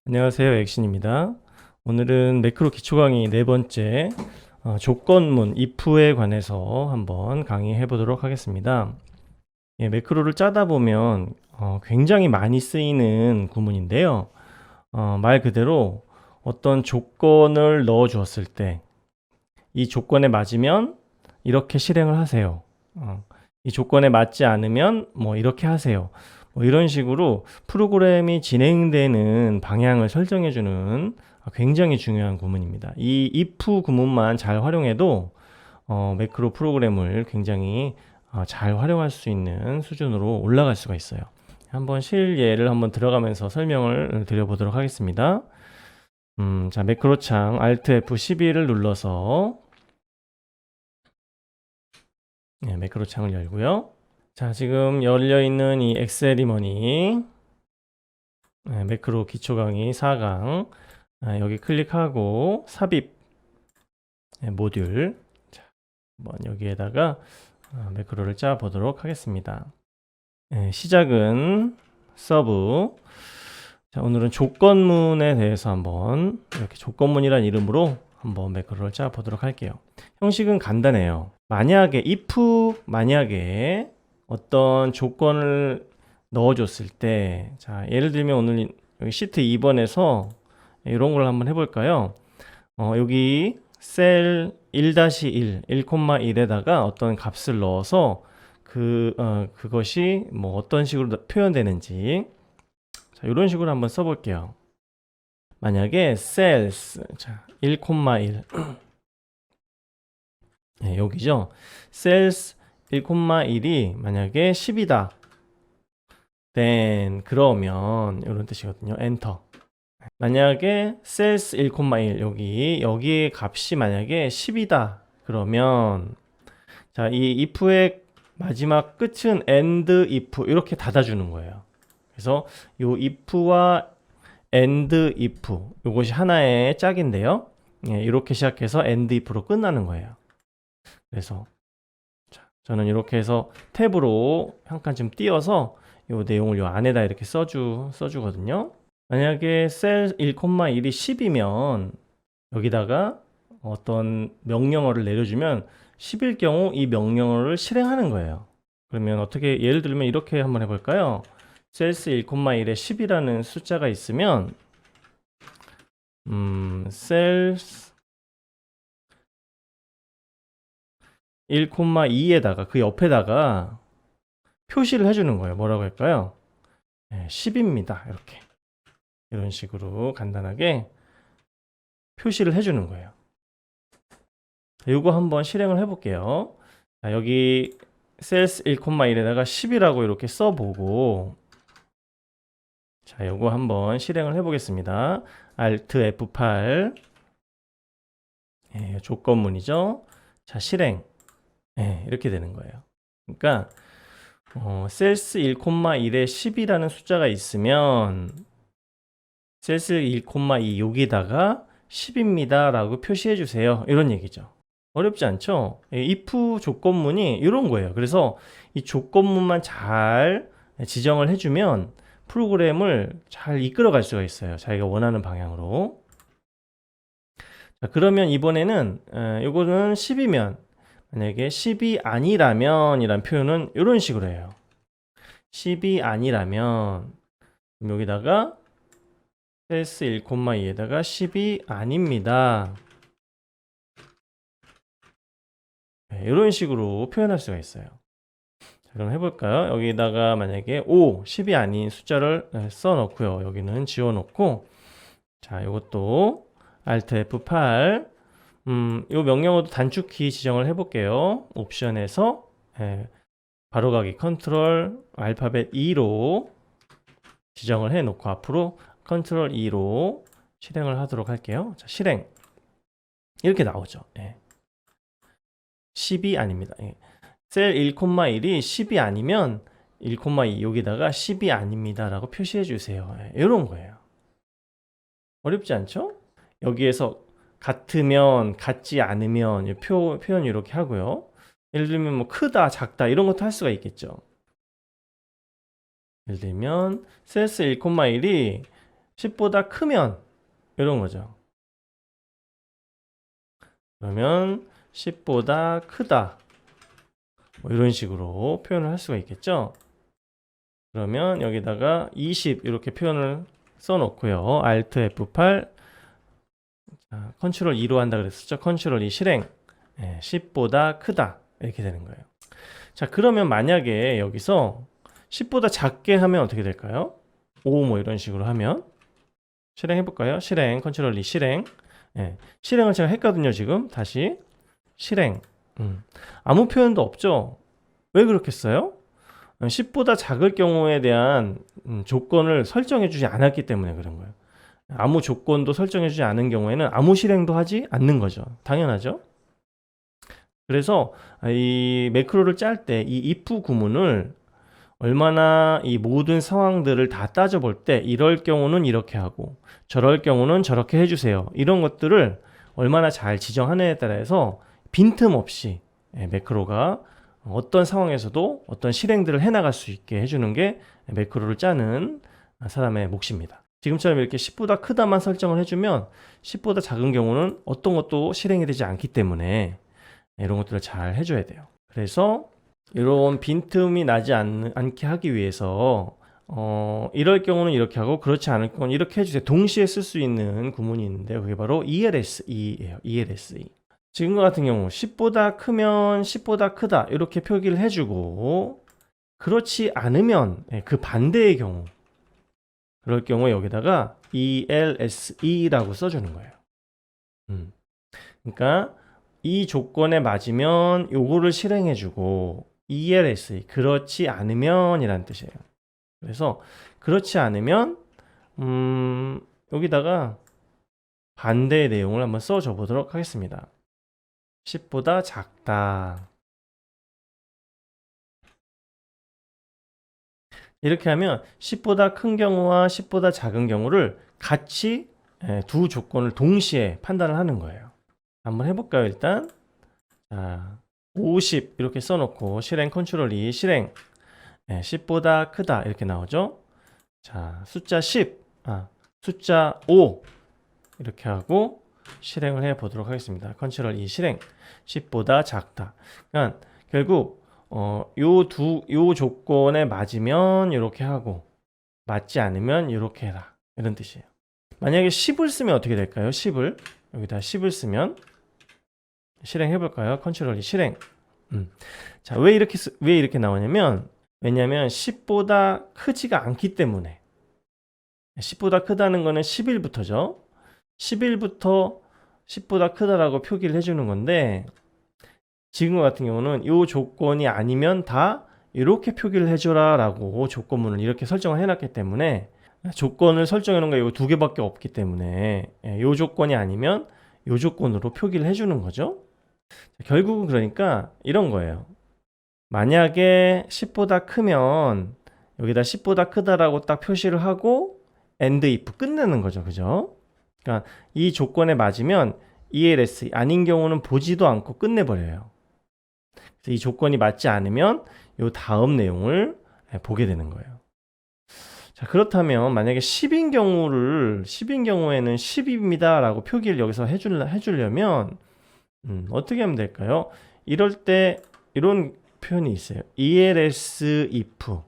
안녕하세요. 액신입니다. 오늘은 매크로 기초 강의 네 번째 조건문 if에 관해서 한번 강의해 보도록 하겠습니다. 매크로를 짜다 보면 굉장히 많이 쓰이는 구문인데요. 말 그대로 어떤 조건을 넣어 주었을 때 이 조건에 맞으면 이렇게 실행을 하세요. 이 조건에 맞지 않으면 뭐 이렇게 하세요. 뭐 이런 식으로 프로그램이 진행되는 방향을 설정해주는 굉장히 중요한 구문입니다. 이 if 구문만 잘 활용해도 매크로 프로그램을 굉장히 잘 활용할 수 있는 수준으로 올라갈 수가 있어요. 한번 실예를 한번 들어가면서 설명을 드려보도록 하겠습니다. 자, 매크로 창 Alt F12를 눌러서 매크로 창을 열고요. 자, 지금 열려있는 이 엑셀 리머니 매크로 기초 강의 4강 여기 클릭하고 삽입 모듈, 자, 한번 여기에다가 매크로를 짜 보도록 하겠습니다. 시작은 서브. 자, 오늘은 조건문에 대해서 한번 이렇게 조건문이란 이름으로 한번 매크로를 짜 보도록 할게요. 형식은 간단해요. 만약에 어떤 조건을 넣어줬을 때, 자, 예를 들면 오늘 여기 시트 2번에서 이런 걸 한번 해볼까요? 여기 셀 1-1, 1,1에다가 어떤 값을 넣어서 그것이 뭐 어떤 식으로 표현되는지, 자, 이런 식으로 한번 써볼게요. 만약에 셀스, 자, 1,1 네, 여기죠. 셀스 1,1이 만약에 10이다. then 그러면 이런 뜻이거든요. 엔터. 만약에 셀스 1,1 여기의 값이 만약에 10이다. 그러면 자, 이 if의 마지막 끝은 end if 이렇게 닫아주는 거예요. 그래서 요 if와 end if 이것이 하나의 짝인데요. 이렇게 시작해서 end if로 끝나는 거예요. 그래서 저는 이렇게 해서 탭으로 한 칸쯤 띄어서 이 내용을 이 안에다 이렇게 써주거든요. 만약에 셀 1,1이 10이면 여기다가 어떤 명령어를 내려주면 10일 경우 이 명령어를 실행하는 거예요. 그러면 어떻게, 예를 들면 이렇게 한번 해볼까요? 셀스 1,1에 10이라는 숫자가 있으면 셀스 1,2에다가 그 옆에다가 표시를 해주는 거예요. 뭐라고 할까요? 10입니다. 이렇게 이런 식으로 간단하게 표시를 해주는 거예요. 이거 한번 실행을 해볼게요. 자, 여기 셀스 1,1에다가 10이라고 이렇게 써보고, 자, 요거 한번 실행을 해보겠습니다. Alt F8 조건문이죠. 자, 실행. 이렇게 되는 거예요. 그러니까 셀스 1,1에 10이라는 숫자가 있으면 셀스 1,2 여기다가 10입니다 라고 표시해 주세요. 이런 얘기죠. 어렵지 않죠? if 조건문이 이런 거예요. 그래서 이 조건문만 잘 지정을 해주면 프로그램을 잘 이끌어 갈 수가 있어요. 자기가 원하는 방향으로. 자, 그러면 이번에는 이거는 10이면 만약에 10이 아니라면 이란 표현은 이런 식으로 해요. 10이 아니라면 여기다가 셀스 1,2에다가 10이 아닙니다. 이런 식으로 표현할 수가 있어요. 자, 그럼 해볼까요? 여기다가 만약에 10이 아닌 숫자를 써놓고요. 여기는 지워놓고, 자, 이것도 Alt F8, 이 명령어도 단축키 지정을 해볼게요. 옵션에서 바로가기 컨트롤 알파벳 E로 지정을 해놓고 앞으로 컨트롤 E로 실행을 하도록 할게요. 자, 실행. 이렇게 나오죠. 10이 아닙니다. 셀 1,1이 10이 아니면 1,2 여기다가 10이 아닙니다 라고 표시해 주세요. 이런 거예요. 어렵지 않죠? 여기에서 같으면, 같지 않으면 표현 이렇게 하고요. 예를 들면 뭐 크다, 작다 이런 것도 할 수가 있겠죠. 예를 들면 셀스 1,1이 10보다 크면 이런 거죠. 그러면 10보다 크다. 뭐 이런 식으로 표현을 할 수가 있겠죠. 그러면 여기다가 20 이렇게 표현을 써놓고요. Alt F8 컨트롤 2로 한다 그랬었죠. 컨트롤 2 실행. 10보다 크다 이렇게 되는 거예요. 자, 그러면 만약에 여기서 10보다 작게 하면 어떻게 될까요? 5 뭐 이런 식으로 하면 실행해 볼까요? 실행 컨트롤 2 실행. 실행을 제가 했거든요. 지금 다시 실행. 아무 표현도 없죠. 왜 그렇겠어요? 10보다 작을 경우에 대한 조건을 설정해 주지 않았기 때문에 그런 거예요. 아무 조건도 설정해 주지 않은 경우에는 아무 실행도 하지 않는 거죠. 당연하죠. 그래서 이 매크로를 짤 때 이 if 구문을 얼마나 이 모든 상황들을 다 따져볼 때 이럴 경우는 이렇게 하고 저럴 경우는 저렇게 해주세요. 이런 것들을 얼마나 잘 지정하느냐에 따라서 빈틈없이 매크로가 어떤 상황에서도 어떤 실행들을 해나갈 수 있게 해주는 게 매크로를 짜는 사람의 몫입니다. 지금처럼 이렇게 10보다 크다만 설정을 해주면 10보다 작은 경우는 어떤 것도 실행이 되지 않기 때문에 이런 것들을 잘 해줘야 돼요. 그래서 이런 빈틈이 나지 않게 하기 위해서 이럴 경우는 이렇게 하고 그렇지 않을 경우는 이렇게 해주세요. 동시에 쓸 수 있는 구문이 있는데요. 그게 바로 ELSE예요. ELSE. 지금과 같은 경우 10보다 크면 10보다 크다 이렇게 표기를 해주고 그렇지 않으면 그 반대의 경우 그럴 경우에 여기다가 ELSE라고 써주는 거예요. 그러니까 이 조건에 맞으면 요거를 실행해주고 ELSE 그렇지 않으면 이란 뜻이에요. 그래서 그렇지 않으면 여기다가 반대의 내용을 한번 써줘 보도록 하겠습니다. 10보다 작다. 이렇게 하면 10보다 큰 경우와 10보다 작은 경우를 같이 두 조건을 동시에 판단을 하는 거예요. 한번 해볼까요, 일단? 자, 50 이렇게 써놓고 실행 컨트롤 2 실행 10보다 크다 이렇게 나오죠. 자, 숫자 10, 숫자 5 이렇게 하고 실행을 해 보도록 하겠습니다. 컨트롤 2 실행 10보다 작다. 그러니까 결국 요 조건에 맞으면 이렇게 하고 맞지 않으면 이렇게 해라 이런 뜻이에요. 만약에 10을 쓰면 어떻게 될까요? 10을 여기다 10을 쓰면 실행해 볼까요? 컨트롤 2 실행. 자, 왜 이렇게 나오냐면 왜냐면 10보다 크지가 않기 때문에 10보다 크다는 거는 11부터죠. 11부터 10보다 크다라고 표기를 해주는 건데 지금과 같은 경우는 이 조건이 아니면 다 이렇게 표기를 해줘라 라고 조건문을 이렇게 설정을 해놨기 때문에 조건을 설정해 놓은 게 이 두 개밖에 없기 때문에 이 조건이 아니면 이 조건으로 표기를 해주는 거죠. 결국은 그러니까 이런 거예요. 만약에 10보다 크면 여기다 10보다 크다라고 딱 표시를 하고 end if 끝내는 거죠. 그죠? 그러니까 이 조건에 맞으면 ELS 아닌 경우는 보지도 않고 끝내버려요. 그래서 이 조건이 맞지 않으면 이 다음 내용을 보게 되는 거예요. 자, 그렇다면 만약에 10인 경우에는 10입니다 라고 표기를 여기서 해주려면 어떻게 하면 될까요? 이럴 때 이런 표현이 있어요. ELS if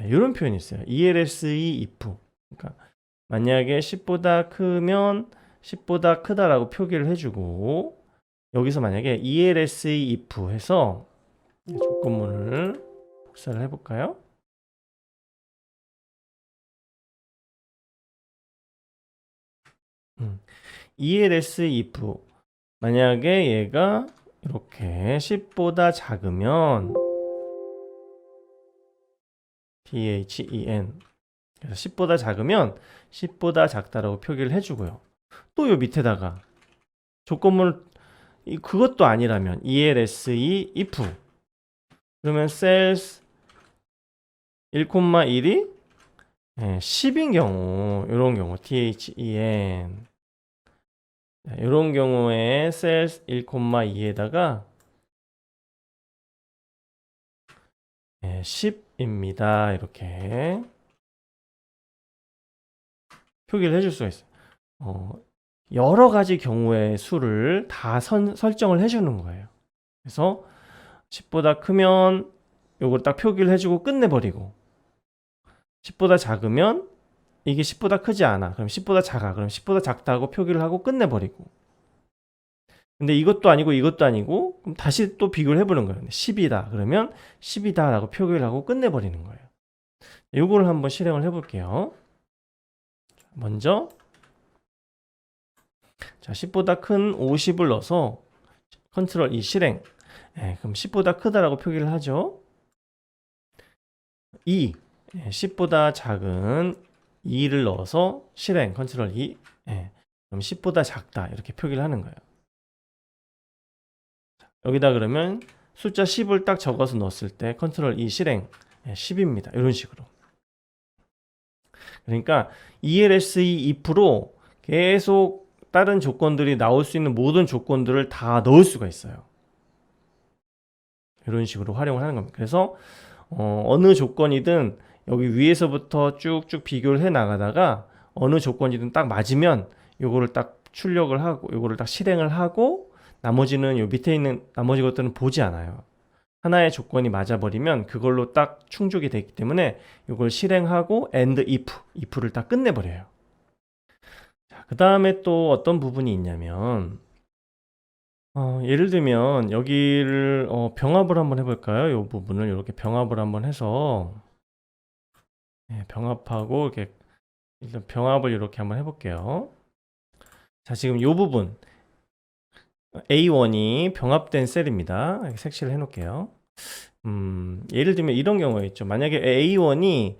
이런 표현이 있어요. ELSE if 그러니까 만약에 10보다 크면 10보다 크다라고 표기를 해주고 여기서 만약에 ELSE if 해서 조건문을 복사를 해볼까요? ELSE if 만약에 얘가 이렇게 10보다 작으면 THEN 그래서 10보다 작으면 10보다 작다라고 표기를 해주고요. 또 요 밑에다가 조건문을 그것도 아니라면 ELSE if 그러면 cells 1,1이 10인 경우 이런 경우 THEN 이런 경우에 cells 1,2에다가 10입니다. 이렇게 표기를 해줄 수가 있어요. 여러 가지 경우의 수를 다 설정을 해주는 거예요. 그래서 10보다 크면 요걸 딱 표기를 해주고 끝내버리고, 10보다 작으면 이게 10보다 크지 않아. 그럼 10보다 작아. 그럼 10보다 작다 하고 표기를 하고 끝내버리고. 근데 이것도 아니고 이것도 아니고 그럼 다시 또 비교를 해보는 거예요. 10이다. 그러면 10이다 라고 표기를 하고 끝내버리는 거예요. 요거를 한번 실행을 해볼게요. 먼저 자 10보다 큰 50을 넣어서 컨트롤 E 실행. 그럼 10보다 크다라고 표기를 하죠. 2 10보다 작은 2를 넣어서 실행 컨트롤 E. 그럼 10보다 작다 이렇게 표기를 하는 거예요. 여기다 그러면 숫자 10을 딱 적어서 넣었을 때 컨트롤 E 실행 10입니다. 이런 식으로. 그러니까 ELSE if로 계속 다른 조건들이 나올 수 있는 모든 조건들을 다 넣을 수가 있어요. 이런 식으로 활용을 하는 겁니다. 그래서 어느 조건이든 여기 위에서부터 쭉쭉 비교를 해 나가다가 어느 조건이든 딱 맞으면 요거를 딱 출력을 하고 요거를 딱 실행을 하고 나머지는 요 밑에 있는 나머지 것들은 보지 않아요. 하나의 조건이 맞아버리면 그걸로 딱 충족이 되기 때문에 이걸 실행하고 and if를 딱 끝내버려요. 그 다음에 또 어떤 부분이 있냐면 예를 들면 여기를 병합을 한번 해볼까요? 이 부분을 이렇게 병합을 한번 해서 병합하고 이렇게 일단 병합을 이렇게 한번 해볼게요. 자 지금 이 부분 A1이 병합된 셀입니다. 이렇게 색칠을 해놓을게요. 예를 들면 이런 경우가 있죠. 만약에 A1이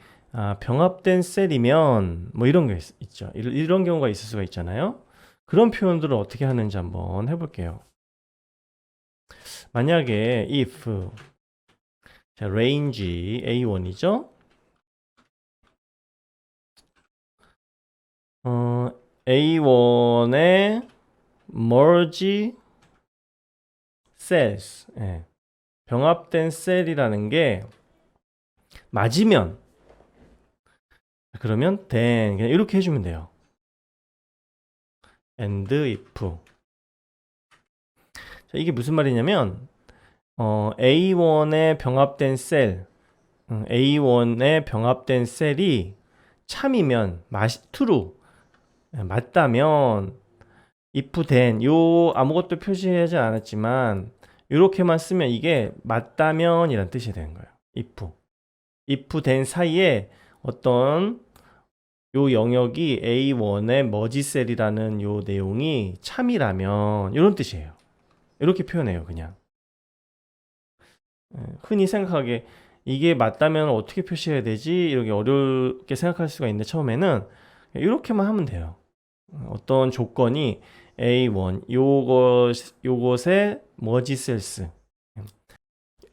병합된 셀이면 뭐 이런 게 있죠. 이런 경우가 있을 수가 있잖아요. 그런 표현들을 어떻게 하는지 한번 해볼게요. 만약에 if 자, range A1이죠. A1의 merge cells 병합된 셀이라는 게 맞으면 그러면 then 그냥 이렇게 해주면 돼요. and if 자, 이게 무슨 말이냐면 A1에 병합된 셀 A1에 병합된 셀이 참이면 true 맞다면 if then 요 아무것도 표시하지 않았지만 이렇게만 쓰면 이게 맞다면 이란 뜻이 되는 거예요. if then 사이에 어떤 요 영역이 A1의 머지셀이라는 요 내용이 참이라면 이런 뜻이에요. 이렇게 표현해요. 그냥 흔히 생각하기에 이게 맞다면 어떻게 표시해야 되지? 이렇게 어렵게 생각할 수가 있는데 처음에는 이렇게만 하면 돼요. 어떤 조건이 A1 요것의 머지셀스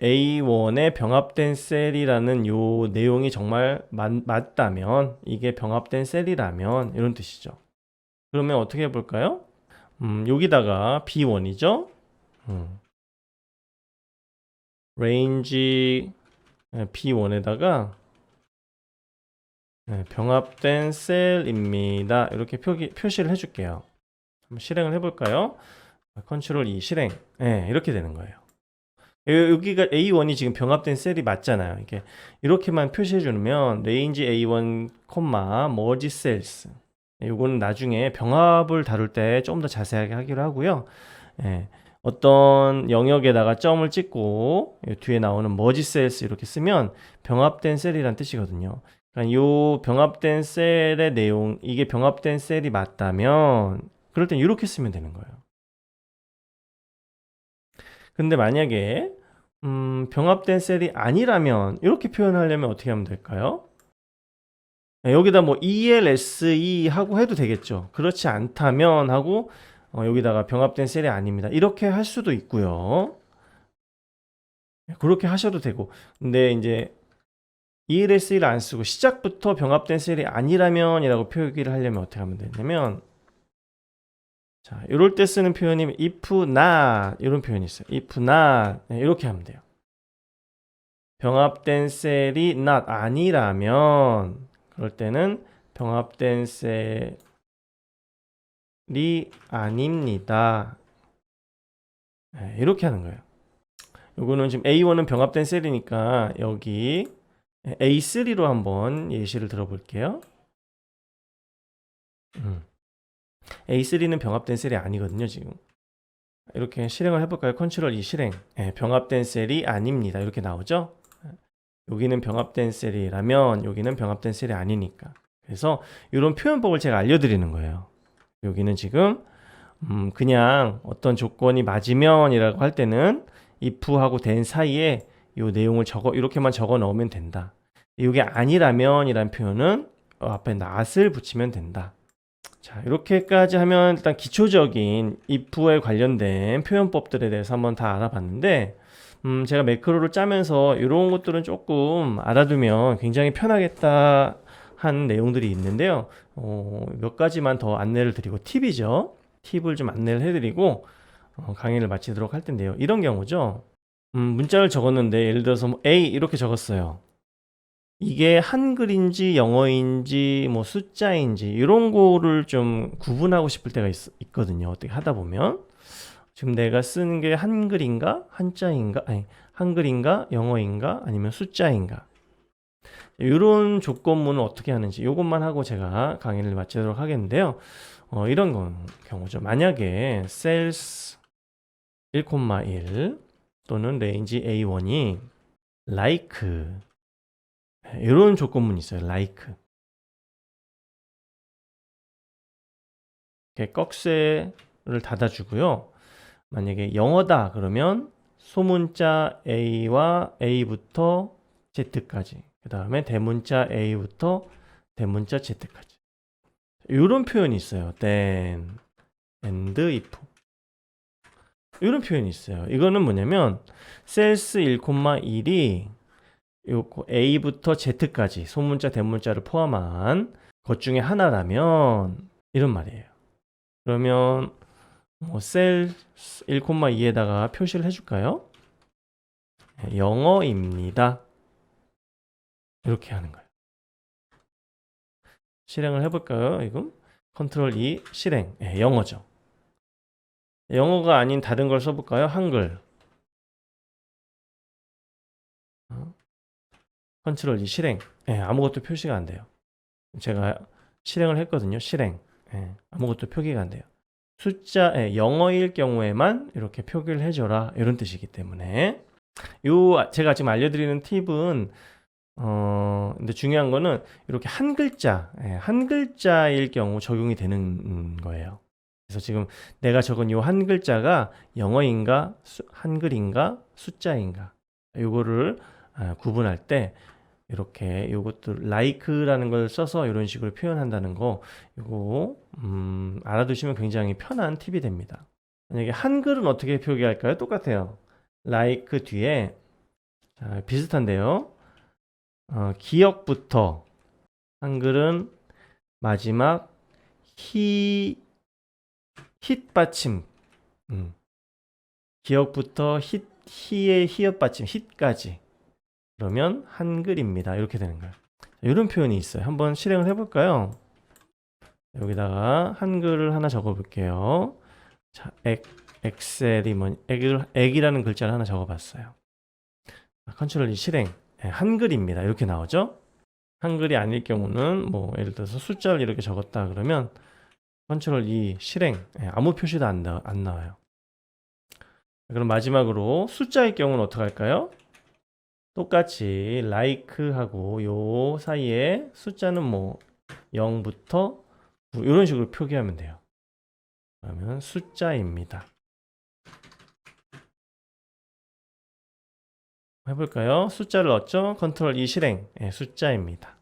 A1에 병합된 셀이라는 요 내용이 정말 맞다면 이게 병합된 셀이라면 이런 뜻이죠. 그러면 어떻게 해볼까요? 여기다가 B1이죠. range B1에다가 병합된 셀입니다. 이렇게 표시를 해줄게요. 한번 실행을 해볼까요? 컨트롤 E 실행. 이렇게 되는 거예요. 여기가 A1이 지금 병합된 셀이 맞잖아요. 이렇게만 표시해 주면 range A1, merge cells. 이거는 나중에 병합을 다룰 때 좀 더 자세하게 하기로 하고요. 어떤 영역에다가 점을 찍고 뒤에 나오는 merge cells 이렇게 쓰면 병합된 셀이란 뜻이거든요. 그러니까 이 병합된 셀의 내용, 이게 병합된 셀이 맞다면 그럴 땐 이렇게 쓰면 되는 거예요. 근데 만약에 병합된 셀이 아니라면 이렇게 표현하려면 어떻게 하면 될까요? 여기다 뭐 ELSE 하고 해도 되겠죠. 그렇지 않다면 하고 여기다가 병합된 셀이 아닙니다. 이렇게 할 수도 있고요. 그렇게 하셔도 되고. 근데 이제 ELSE를 안 쓰고 시작부터 병합된 셀이 아니라면 이라고 표기를 하려면 어떻게 하면 되냐면 자, 이럴 때 쓰는 표현이 if not 이런 표현이 있어요. if not 이렇게 하면 돼요. 병합된 셀이 not 아니라면 그럴 때는 병합된 셀이 아닙니다. 이렇게 하는 거예요. 요거는 지금 A1은 병합된 셀이니까 여기 A3로 한번 예시를 들어볼게요. A3는 병합된 셀이 아니거든요, 지금. 이렇게 실행을 해볼까요? 컨트롤 E 실행. 병합된 셀이 아닙니다. 이렇게 나오죠? 여기는 병합된 셀이라면 여기는 병합된 셀이 아니니까. 그래서 이런 표현법을 제가 알려드리는 거예요. 여기는 지금 그냥 어떤 조건이 맞으면이라고 할 때는 if하고 then 사이에 이 내용을 이렇게만 적어 넣으면 된다. 이게 아니라면이란 표현은 앞에 not을 붙이면 된다. 자, 이렇게까지 하면 일단 기초적인 if에 관련된 표현법들에 대해서 한번 다 알아봤는데 제가 매크로를 짜면서 이런 것들은 조금 알아두면 굉장히 편하겠다 한 내용들이 있는데요. 몇 가지만 더 안내를 드리고 팁이죠. 팁을 좀 안내를 해드리고 강의를 마치도록 할 텐데요. 이런 경우죠. 문자를 적었는데 예를 들어서 뭐 A 이렇게 적었어요. 이게 한글인지 영어인지 뭐 숫자인지 이런 거를 좀 구분하고 싶을 때가 있거든요. 어떻게 하다 보면 지금 내가 쓴 게 한글인가 한자인가 아니 한글인가 영어인가 아니면 숫자인가 이런 조건문을 어떻게 하는지 이것만 하고 제가 강의를 마치도록 하겠는데요. 이런 경우죠. 만약에 셀스 1,1 또는 레인지 A1이 like 이런 조건문이 있어요. like 이렇게 꺽쇠를 닫아주고요. 만약에 영어다 그러면 소문자 A와 A부터 Z까지 그 다음에 대문자 A부터 대문자 Z까지 이런 표현이 있어요. then, and, if 이런 표현이 있어요. 이거는 뭐냐면 셀스 1,1이 A부터 Z까지 소문자 대문자를 포함한 것 중에 하나라면 이런 말이에요. 그러면 셀 1,2에다가 표시를 해줄까요? 영어입니다. 이렇게 하는 거예요. 실행을 해볼까요? 이거 컨트롤 E 실행. 영어죠. 영어가 아닌 다른 걸 써볼까요? 한글. 컨트롤 E 실행. 아무것도 표시가 안 돼요. 제가 실행을 했거든요. 실행. 아무것도 표기가 안 돼요. 숫자 영어일 경우에만 이렇게 표기를 해줘라 이런 뜻이기 때문에 제가 지금 알려드리는 팁은 근데 중요한 거는 이렇게 한 글자일 경우 적용이 되는 거예요. 그래서 지금 내가 적은 이 한 글자가 영어인가 한글인가 숫자인가 이거를 구분할 때 이렇게 이것도 like라는 걸 써서 이런 식으로 표현한다는 거 이거 알아두시면 굉장히 편한 팁이 됩니다. 만약에 한글은 어떻게 표기할까요? 똑같아요. like 뒤에 비슷한데요. 기역부터 한글은 마지막 히 받침 기역부터 히의 히읗 받침 hit까지 그러면 한글입니다. 이렇게 되는 거예요. 이런 표현이 있어요. 한번 실행을 해볼까요? 여기다가 한글을 하나 적어볼게요. 자, 엑셀이 액이라는 글자를 하나 적어봤어요. 컨트롤 E 실행. 한글입니다. 이렇게 나오죠? 한글이 아닐 경우는 뭐 예를 들어서 숫자를 이렇게 적었다 그러면 컨트롤 E 실행. 아무 표시도 안 나와요. 그럼 마지막으로 숫자일 경우는 어떻게 할까요? 똑같이 like하고 요 사이에 숫자는 뭐 0부터 9 이런 식으로 표기하면 돼요. 그러면 숫자입니다. 해볼까요? 숫자를 넣었죠? 컨트롤 E 실행. 숫자입니다.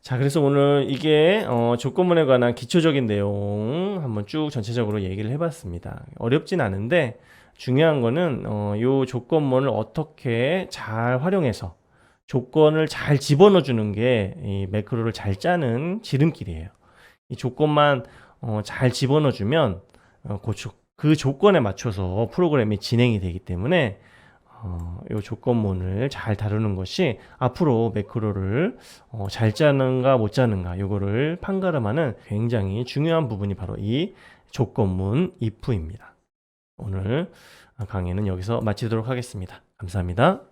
자, 그래서 오늘 이게 조건문에 관한 기초적인 내용 한번 쭉 전체적으로 얘기를 해봤습니다. 어렵진 않은데 중요한 거는 이 조건문을 어떻게 잘 활용해서 조건을 잘 집어넣어 주는 게 이 매크로를 잘 짜는 지름길이에요. 이 조건만 잘 집어넣어 주면 그 조건에 맞춰서 프로그램이 진행이 되기 때문에 이 조건문을 잘 다루는 것이 앞으로 매크로를 잘 짜는가 못 짜는가 요거를 판가름하는 굉장히 중요한 부분이 바로 이 조건문 if입니다. 오늘 강의는 여기서 마치도록 하겠습니다. 감사합니다.